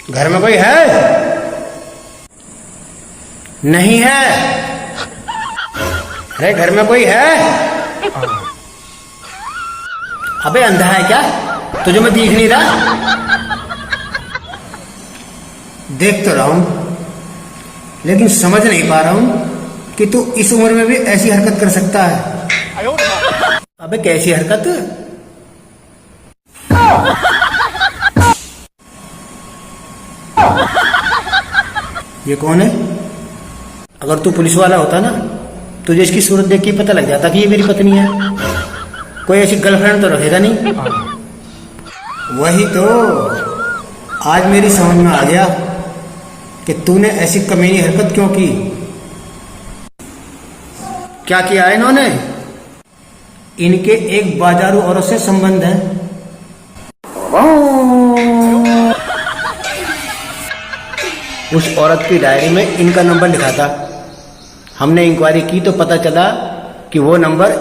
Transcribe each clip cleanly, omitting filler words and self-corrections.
घर में कोई है? नहीं है? अरे घर में कोई है? अबे अंधा है क्या? तुझे मैं दिख नहीं रहा? देख तो रहा हूं, लेकिन समझ नहीं पा रहा हूं कि तू इस उम्र में भी ऐसी हरकत कर सकता है। अबे कैसी हरकत? ये कौन है? अगर तू पुलिस वाला होता ना, तुझे इसकी सूरत देख के पता लग जाता कि ये मेरी पत्नी है। कोई ऐसी गर्लफ्रेंड तो रखेगा नहीं। वही तो आज मेरी समझ में आ गया कि तूने ऐसी कमीनी हरकत क्यों की। क्या किया है इन्होंने? इनके एक बाजारू औरत से संबंध है। उस औरत की डायरी में इनका नंबर लिखा था। हमने इंक्वायरी की तो पता चला कि वो नंबर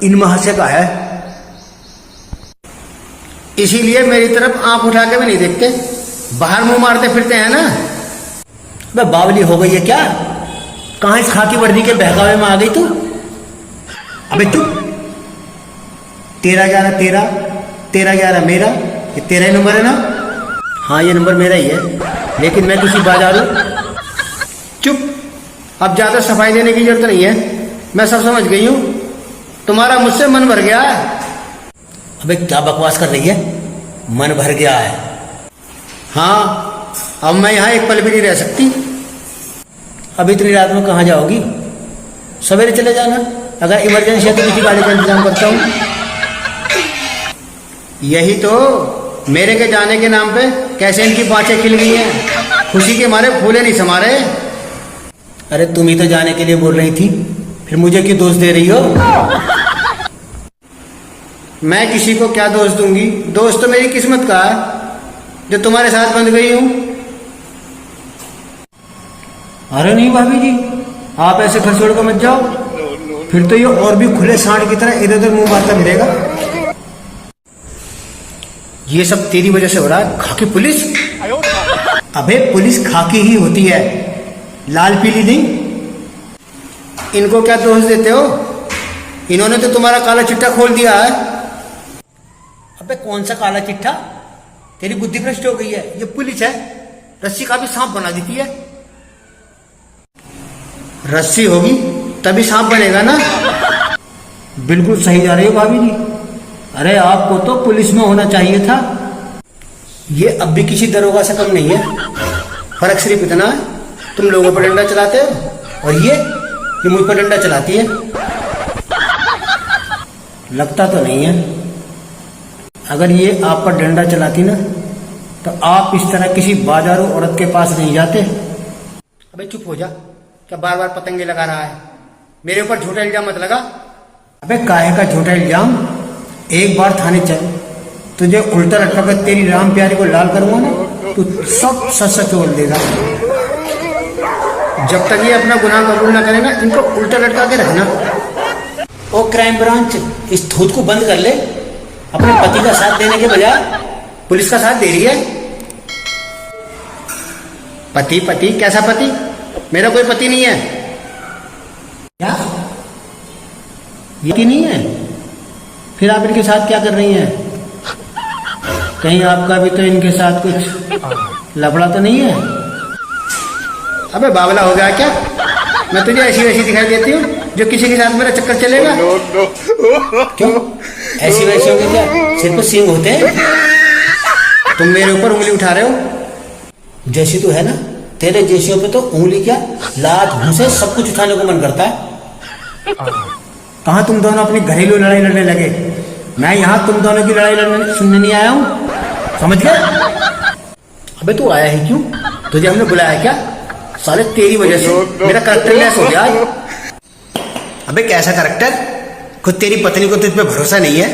इन महाशय का है। इसीलिए मेरी तरफ आंख उठा के भी नहीं देखते, बाहर मुंह मारते फिरते हैं ना। अबे बावली हो गई है क्या? कहां इस खाकी वर्दी के बहकावे में आ गई तू? अबे चुप। 13 11 13, 13 11 मेरा, ये तेरा ही नंबर है ना? हाँ ये नंबर मेरा ही है, लेकिन मैं किसी बाजारू। चुप। अब ज्यादा सफाई देने की जरूरत नहीं है, मैं सब समझ गई हूं। तुम्हारा मुझसे मन भर गया है। अबे क्या बकवास कर रही है? मन भर गया है? हाँ, अब मैं यहां एक पल भी नहीं रह सकती। अब इतनी रात में कहां जाओगी? सवेरे चले जाना, अगर इमरजेंसी है तो किसी गाड़ी का इंतजाम करता हूं। यही तो मेरे के जाने के नाम पे कैसे इनकी बाँचें खिल गई हैं। खुशी के मारे फूले नहीं समा रहे। अरे तुम ही तो जाने के लिए बोल रही थी, फिर मुझे क्यों दोष दे रही हो? मैं किसी को क्या दोष दूंगी? दोष तो मेरी किस्मत का है जो तुम्हारे साथ बंध गई हूं। अरे नहीं भाभी जी, आप ऐसे घर छोड़ कर मत जाओ, फिर तो ये और भी खुले सांड की तरह इधर उधर मुंह मारता फिरेगा। ये सब तेरी वजह से हो रहा है। खाकी पुलिस? अबे पुलिस खाकी ही होती है, लाल पीली नहीं। इनको क्या दोष देते हो? इन्होंने तो तुम्हारा काला चिट्ठा खोल दिया है। अबे कौन सा काला चिट्ठा? तेरी बुद्धि भ्रष्ट हो गई है। ये पुलिस है, रस्सी का भी सांप बना देती है। रस्सी होगी तभी सांप बनेगा ना। बिल्कुल सही जा रही हो भाभी जी। अरे आपको तो पुलिस में होना चाहिए था। ये अब भी किसी दरोगा से कम नहीं है। फर्क सिर्फ इतना है, तुम लोगों पर डंडा चलाते हो और ये मुझ पर डंडा चलाती है। लगता तो नहीं है। अगर ये आप पर डंडा चलाती ना, तो आप इस तरह किसी बाजारू औरत के पास नहीं जाते। अबे चुप हो जा। क्या बार बार पतंगे लगा रहा है? मेरे ऊपर झूठा इल्जाम मत लगा। अबे काहे का झूठा इल्जाम? एक बार थाने चल, तुझे उल्टा लटका कर तेरी राम प्यारी को लाल करूंगा ना, तू सब सच सच बोल देगा। जब तक ये अपना गुनाह कबूल ना करे ना, इनको उल्टा लटका के रखना। ओ क्राइम ब्रांच, इस थूत को बंद कर ले। अपने पति का साथ देने के बजाय पुलिस का साथ दे रही है। पति पति कैसा पति? मेरा कोई पति नहीं है। क्या ये नहीं है? फिर आप इनके साथ क्या कर रही हैं? कहीं आपका भी तो इनके साथ कुछ लफड़ा तो नहीं है? अबे बावला हो गया क्या? मैं तुझे ऐसी वैसी दिखाई देती हूँ जो किसी के साथ मेरा चक्कर चलेगा? क्यों ऐसी वैसी होगी क्या? सिर पर सींग होते हैं? तुम मेरे ऊपर उंगली उठा रहे हो। जैसी तू है ना, तेरे जैसियों पे तो उंगली क्या, लात घूंसे सब कुछ उठाने को मन करता है। कहाँ तुम दोनों अपनी घरेलू लड़ाई लड़ने लगे? मैं यहाँ तुम दोनों की लड़ाई लड़ने सुनने नहीं आया हूँ, समझ गया? अबे तू आया है क्यों? तुझे हमने बुलाया क्या? साले तेरी वजह से मेरा करैक्टर लेस हो गया। अबे कैसा करैक्टर? खुद तेरी पत्नी को तुझ पे भरोसा नहीं है,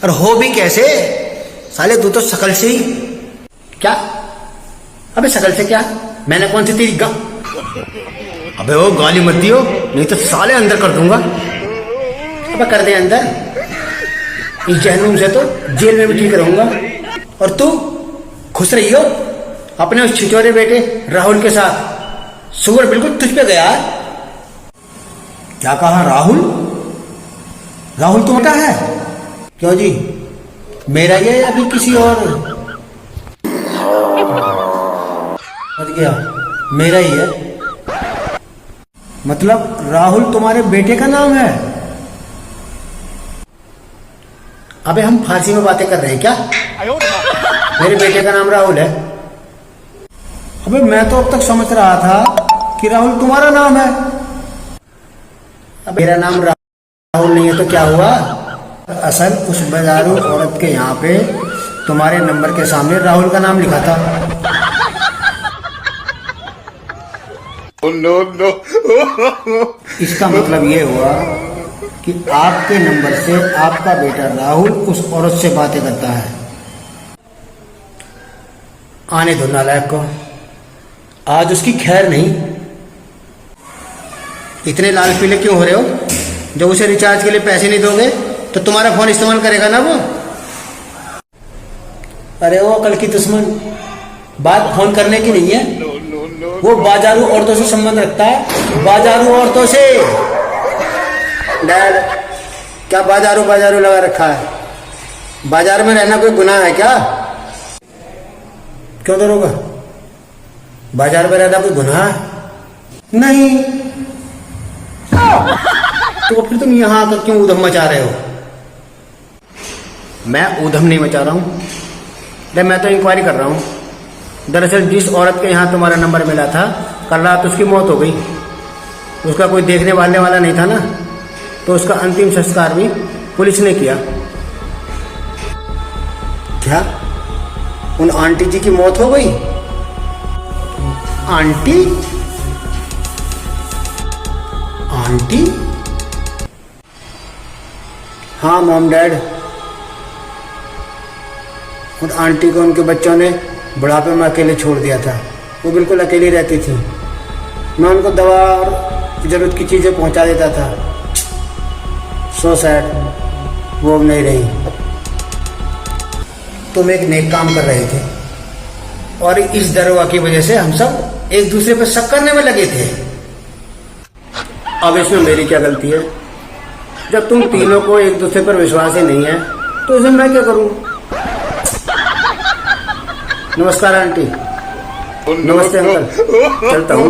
और हो भी कैसे? साले तू तो शकल से ही। क्या? अबे शकल से क्या? मैंने कौन सी तेरी अबे वो गाली मत दियो, नहीं तो साले अंदर कर दूंगा। अबे कर दे अंदर, इस जहन्नुम से तो जेल में भी ठीक रहूंगा। और तू खुश रही हो? अपने उस छिचोरे बेटे राहुल के साथ। सुअर बिल्कुल तुझ पे गया है। क्या कहा? राहुल? राहुल तो मोटा है। क्यों जी, मेरा ही है या फिर किसी और? समझ गया, मेरा ही है। मतलब राहुल तुम्हारे बेटे का नाम है? अबे हम फारसी में बातें कर रहे हैं क्या? मेरे बेटे का नाम राहुल है। अबे मैं तो अब तक समझ रहा था कि राहुल तुम्हारा नाम है। अब मेरा नाम राहुल नहीं है तो क्या हुआ? असल उस बाजारू औरत के यहाँ पे तुम्हारे नंबर के सामने राहुल का नाम लिखा था। No, no. इसका मतलब ये हुआ कि आपके नंबर से आपका बेटा राहुल उस औरत से बातें करता है। आने दो नालायक को, आज उसकी खैर नहीं। इतने लाल पीले क्यों हो रहे हो? जब उसे रिचार्ज के लिए पैसे नहीं दोगे तो तुम्हारा फोन इस्तेमाल करेगा ना वो। अरे वो अकल की दुश्मन, बात फोन करने की नहीं है, वो बाजारू औरतों से संबंध रखता है। बाजारू औरतों से। डैड, क्या बाजारू बाजारू लगा रखा है? बाजार में रहना कोई गुनाह है क्या? क्यों दरोगा, बाजार में रहना कोई गुनाह है? नहीं। तो फिर तुम यहां आकर क्यों ऊधम मचा रहे हो? मैं ऊधम नहीं मचा रहा हूं, मैं तो इंक्वायरी कर रहा हूं। दरअसल जिस औरत के यहाँ तुम्हारा नंबर मिला था, कल रात उसकी मौत हो गई। उसका कोई देखने वालने वाला नहीं था ना, तो उसका अंतिम संस्कार भी पुलिस ने किया। क्या उन आंटी जी की मौत हो गई? आंटी? आंटी? हाँ मॉम डैड, उन आंटी को उनके बच्चों ने बुढ़ापे में अकेले छोड़ दिया था। वो बिल्कुल अकेली रहती थी। मैं उनको दवा और जरूरत की चीज़ें पहुंचा देता था। सो सैड, वो अब नहीं रही। तुम एक नेक काम कर रहे थे और इस दरोगा की वजह से हम सब एक दूसरे पर शक करने में लगे थे। अब इसमें मेरी क्या गलती है? जब तुम तीनों को एक दूसरे पर विश्वास ही नहीं है तो इसमें मैं क्या करूं? नमस्कार आंटी। नमस्ते अंकल, चलता हूँ।